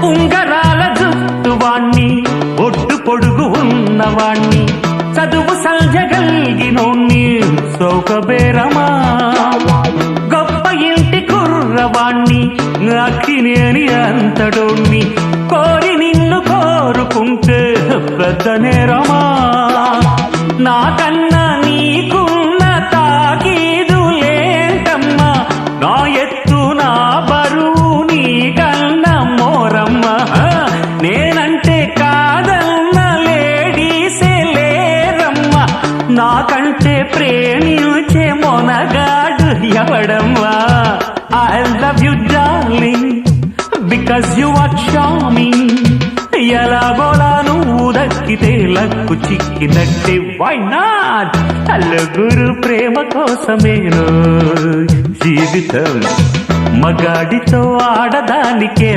ఉంగరాల జుట్టువాణ్ణి ఒడ్డు పొడుగు ఉన్నవాణ్ణి చదువు సంజగలిగినోణ్ణి సౌకబేరమా గొప్ప ఇంటి కుర్రవాణ్ణి అక్కినేని అంతడోణ్ణి కోరి నిన్ను కోరుకుంటే పెద్ద నేరమా నాకన్నా నీకున్న తాకీదు లేంటమ్మా నా ఎత్తు నా బరువు నీకన్నా మోరమ్మ నేనంటే కాదన్న లేడీసే లేరమ్మ నాకంటే ప్రేమించే Monagadu ఎవడమ్మా I love you darling because you are charming ఎలాగోలా నువ్వు దక్కితే లక్కు చిక్కినట్టే why not నలుగురు ప్రేమ కోసమేను జీవితం మగాడితో ఆడదానికే